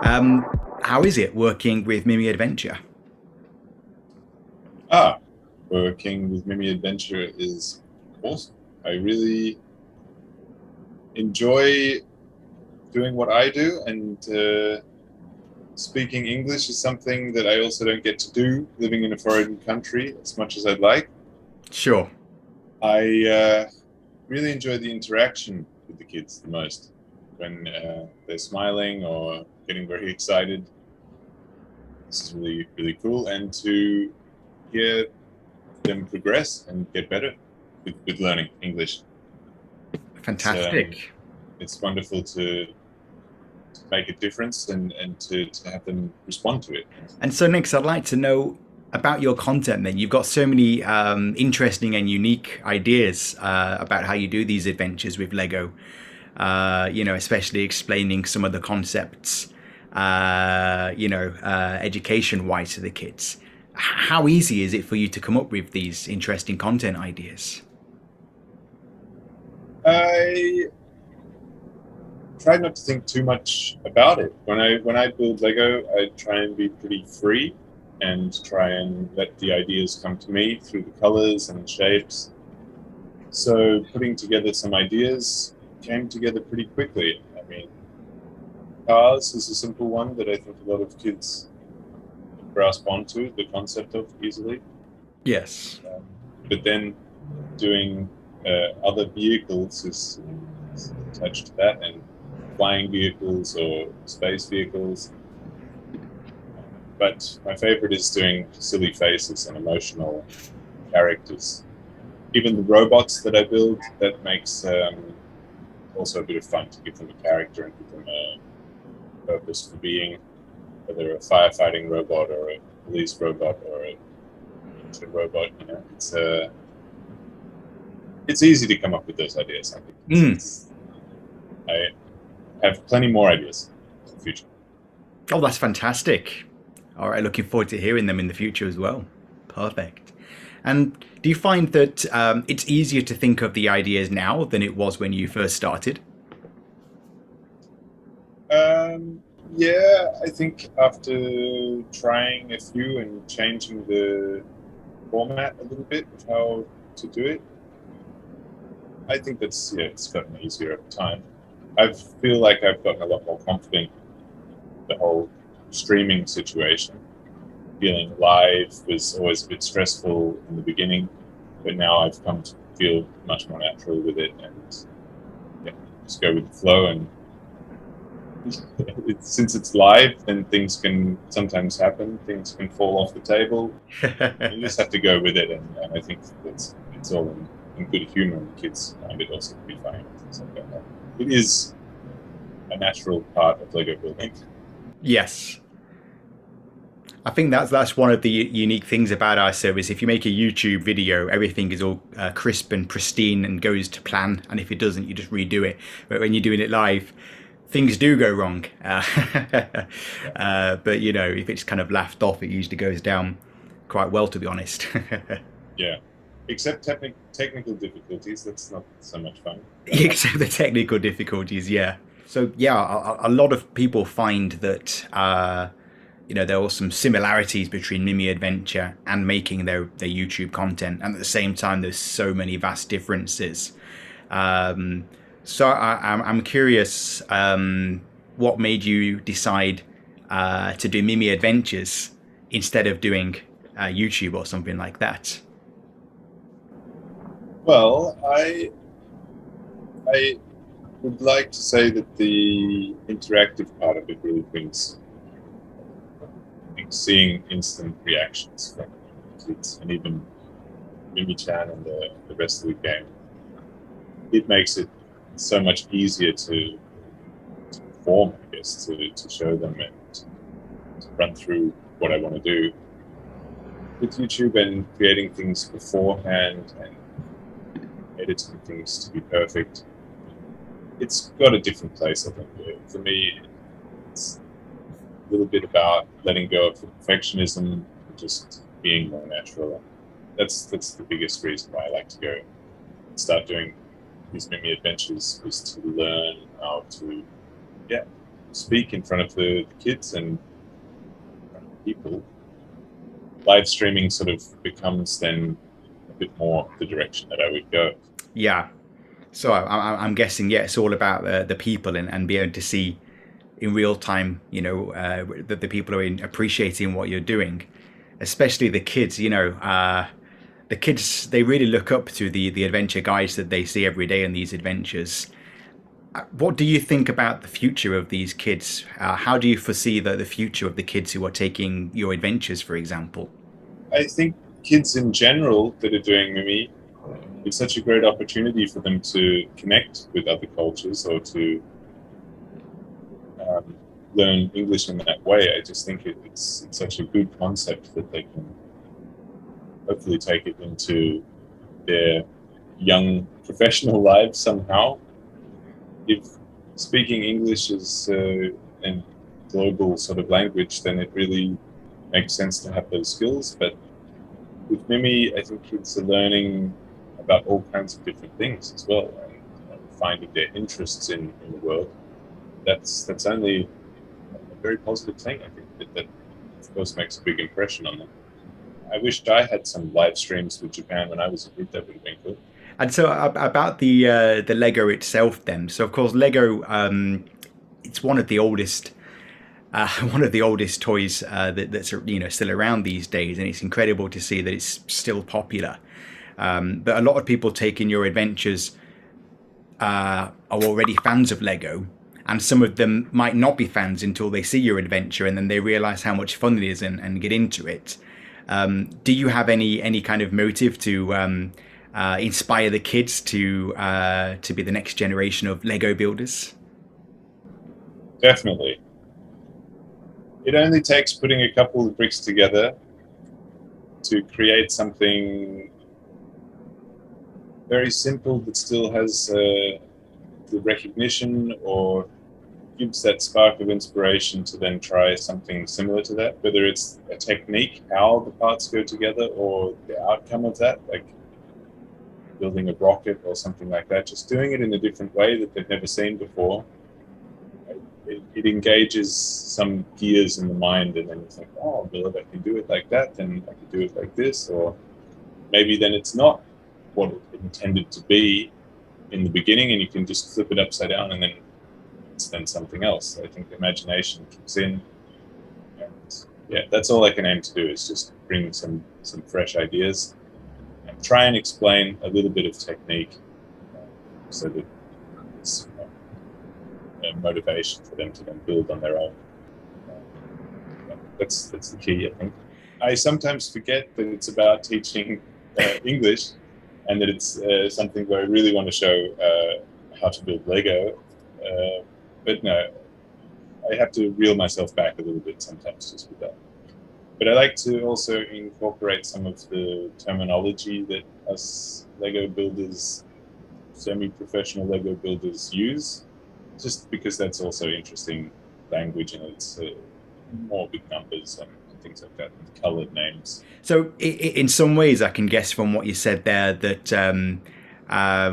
How is it working with Mimmy Adventure? Ah, working with Mimmy Adventure is awesome. I really enjoy doing what I do, and speaking English is something that I also don't get to do living in a foreign country as much as I'd like. Sure. I really enjoy the interaction with the kids the most when they're smiling or getting very excited. This is really, really cool, and to hear them progress and get better with learning English. It's Fantastic. it's wonderful to make a difference and to have them respond to it. And so next, I'd like to know about your content then. You've got so many interesting and unique ideas about how you do these adventures with Lego. Especially explaining some of the concepts, education-wise to the kids. How easy is it for you to come up with these interesting content ideas? I try not to think too much about it. When I build Lego, I try and be pretty free and try and let the ideas come to me through the colors and shapes. So putting together some ideas came together pretty quickly. I mean, cars is a simple one that I think a lot of kids grasp onto the concept of easily. Yes. But then doing other vehicles is attached to that, and flying vehicles or space vehicles. But my favorite is doing silly faces and emotional characters. Even the robots that I build, that makes also a bit of fun to give them a character and give them a purpose for being, whether a firefighting robot or a police robot or a ninja robot. It's easy to come up with those ideas. I think Mm. I have plenty more ideas in the future. Oh, that's fantastic. All right, looking forward to hearing them in the future as well. Perfect. And do you find that it's easier to think of the ideas now than it was when you first started? Um, yeah, I think after trying a few and changing the format a little bit of how to do it, I think it's gotten easier over time. I feel like I've gotten a lot more confident with the whole streaming situation. Feeling live was always a bit stressful in the beginning, but now I've come to feel much more natural with it and yeah, just go with the flow. And since it's live, then things can sometimes happen. Things can fall off the table. You just have to go with it, and I think it's all in good humor. And kids find it also to be funny and things like that. It is a natural part of Lego building. Yes. I think that's one of the unique things about our service. If you make a YouTube video, everything is all crisp and pristine and goes to plan. And if it doesn't, you just redo it. But when you're doing it live, things do go wrong. But if it's kind of laughed off, it usually goes down quite well, to be honest. Yeah, except technical difficulties. That's not so much fun. But Except the technical difficulties, yeah. So yeah, a lot of people find that there are some similarities between Mimi Adventure and making their YouTube content, and at the same time, there's so many vast differences. Um, so I'm curious, what made you decide to do Mimi Adventures instead of doing YouTube or something like that? well, I would like to say that the interactive part of it really brings, I think, seeing instant reactions from kids and even Mimi-chan and the rest of the game. It makes it so much easier to perform, I guess, to show them and to run through what I want to do. With YouTube and creating things beforehand and editing things to be perfect, it's got a different place, I think. For me, it's a little bit about letting go of the perfectionism and just being more natural. That's the biggest reason why I like to go and start doing these mini adventures, is to learn how to, yeah, speak in front of the kids and people, live streaming sort of becomes then a bit more the direction that I would go. Yeah. So I'm guessing, yeah, it's all about the people and be able to see in real time, that the people are appreciating what you're doing, especially the kids. The kids, they really look up to the adventure guides that they see every day in these adventures. What do you think about the future of these kids? How do you foresee the future of the kids who are taking your adventures, for example? I think kids in general that are doing Mimmy, it's such a great opportunity for them to connect with other cultures or to learn English in that way. I just think it's such a good concept that they can hopefully take it into their young professional lives somehow. If speaking English is a global sort of language, then it really makes sense to have those skills. But with Mimmy, I think kids are learning about all kinds of different things as well, and finding their interests in the world. That's only a very positive thing. I think that of course makes a big impression on them. I wished I had some live streams with Japan when I was a kid. That would have been cool. And so about the Lego itself, then. So of course, Lego, it's one of the oldest. One of the oldest toys that's still around these days, and it's incredible to see that it's still popular. But a lot of people taking your adventures are already fans of Lego, and some of them might not be fans until they see your adventure, and then they realize how much fun it is and get into it. Do you have any kind of motive to inspire the kids to be the next generation of Lego builders? Definitely. It only takes putting a couple of bricks together to create something very simple that still has the recognition or gives that spark of inspiration to then try something similar to that, whether it's a technique, how the parts go together, or the outcome of that, like building a rocket or something like that, just doing it in a different way that they've never seen before. It engages some gears in the mind, and then you think, oh, well, if I can do it like that, then I can do it like this, or maybe then it's not what it intended to be in the beginning, and you can just flip it upside down, and then it's then something else. I think the imagination kicks in, and yeah, that's all I can aim to do is just bring some fresh ideas and try and explain a little bit of technique, so that it's motivation for them to then build on their own. That's the key, I think. I sometimes forget that it's about teaching English, and that it's something where I really want to show how to build Lego. But no, I have to reel myself back a little bit sometimes just with that. But I like to also incorporate some of the terminology that us Lego builders, semi-professional Lego builders use, just because that's also interesting language, and it's more big numbers and things like that, and colored names. So in some ways, I can guess from what you said there that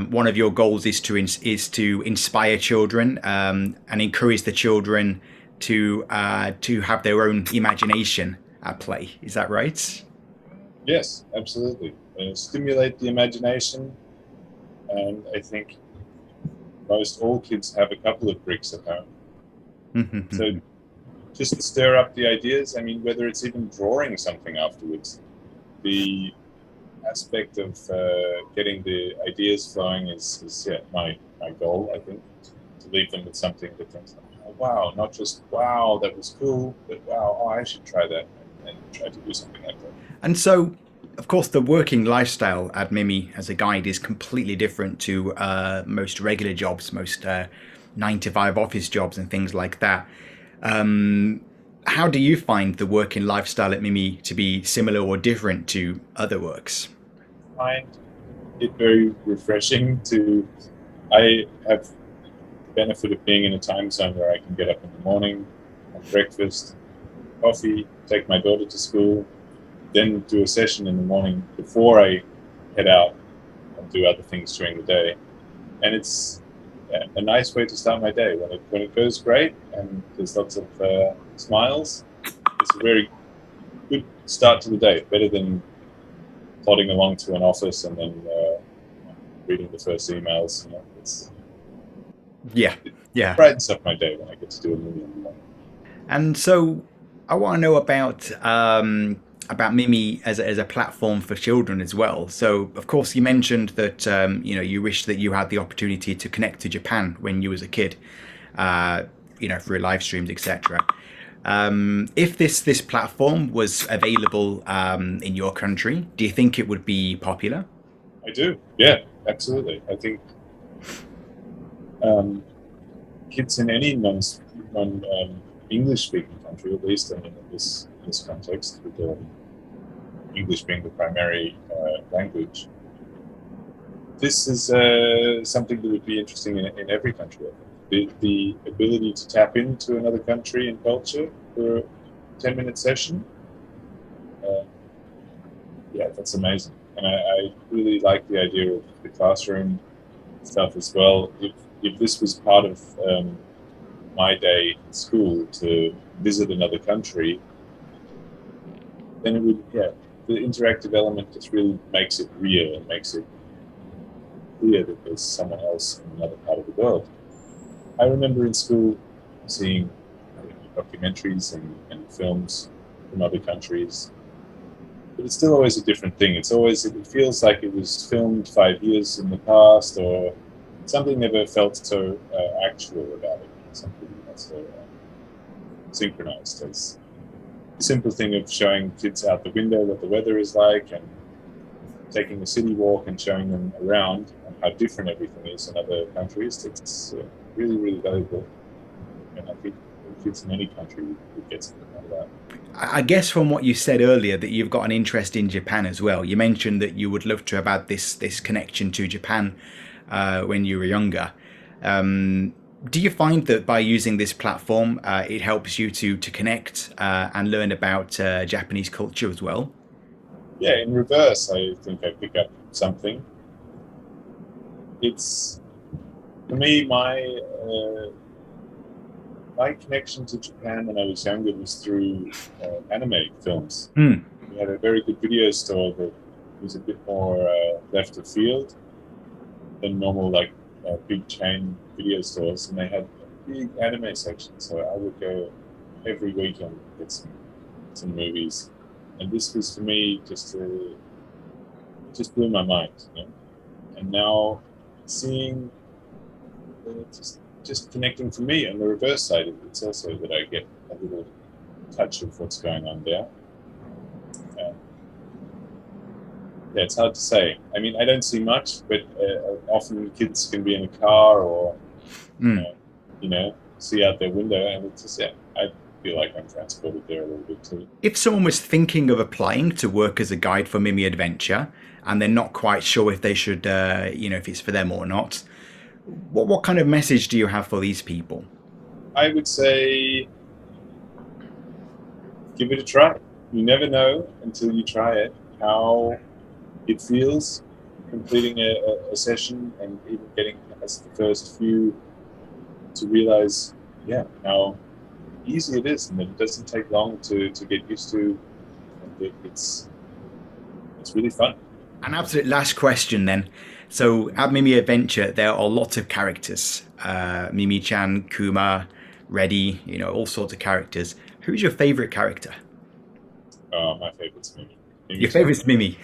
one of your goals is to inspire children and encourage the children to have their own imagination at play. Is that right? Yes, absolutely. Stimulate the imagination, and I think most all kids have a couple of bricks at home. So just to stir up the ideas. I mean, whether it's even drawing something afterwards, the aspect of getting the ideas flowing is my goal, I think, to leave them with something that thinks, oh, wow, not just, wow, that was cool, but wow, oh, I should try that, and try to do something like that. And so, of course, the working lifestyle at Mimmy as a guide is completely different to most regular jobs, most 9-to-5 office jobs and things like that. How do you find the working lifestyle at Mimmy to be similar or different to other works? I find it very refreshing I have the benefit of being in a time zone where I can get up in the morning, have breakfast, coffee, take my daughter to school, then do a session in the morning before I head out and do other things during the day. And it's a nice way to start my day. When it goes great and there's lots of smiles, it's a very good start to the day. Better than plodding along to an office and then reading the first emails. Yeah, it brightens up my day when I get to do a movie in the morning. And so I want to know about Mimmy as a platform for children as well. So of course you mentioned that you wish that you had the opportunity to connect to Japan when you was a kid, through live streams, etc. If this platform was available in your country, do you think it would be popular? I do. Yeah, absolutely. I think kids in any non English speaking country, at least, I mean, in this context, with English being the primary language, this is something that would be interesting in every country. The ability to tap into another country and culture for a 10-minute session, that's amazing. And I really like the idea of the classroom stuff as well. If this was part of my day in school to visit another country, then it would, the interactive element just really makes it real and makes it clear that there's someone else in another part of the world. I remember in school seeing documentaries and films from other countries, but it's still always a different thing. It feels like it was filmed 5 years in the past, or something never felt so actual about it. Something that's so synchronized. As the simple thing of showing kids out the window what the weather is like, and taking a city walk and showing them around and how different everything is in other countries. It's really, really valuable. And I think kids in any country would get something out of that. I guess from what you said earlier that you've got an interest in Japan as well. You mentioned that you would love to have had this connection to Japan when you were younger. Do you find that by using this platform, it helps you to connect and learn about Japanese culture as well? Yeah, in reverse, I think I pick up something. It's, for me, my connection to Japan when I was younger was through anime films. Mm. We had a very good video store that was a bit more left of field than normal, big chain video stores, and they had a big anime section. So I would go every weekend and get some movies. And this was for me just blew my mind, And now seeing just connecting for me on the reverse side, it's also that I get a little touch of what's going on there. It's hard to say. I mean, I don't see much, but often kids can be in a car or see out their window, and it's just I feel like I'm transported there a little bit too. If someone was thinking of applying to work as a guide for Mimmy Adventure and they're not quite sure if they should, if it's for them or not, what kind of message do you have for these people? I would say give it a try. You never know until you try it how it feels completing a session, and even getting past the first few to realize how easy it is, and that it doesn't take long to get used to, and it's really fun. An absolute last question then. So at Mimmy Adventure there are lots of characters, Mimi-chan, Kuma, Reddy, all sorts of characters. Who's your favorite character? My favorite's Mimi. Your favorite's Mimmy.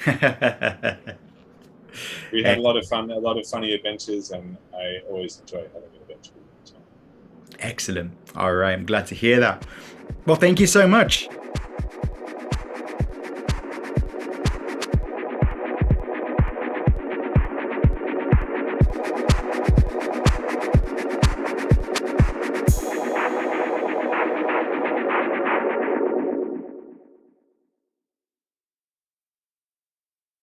We have a lot of funny adventures, and I always enjoy having an adventure with each other. Excellent. All right, I'm glad to hear that. Well, thank you so much.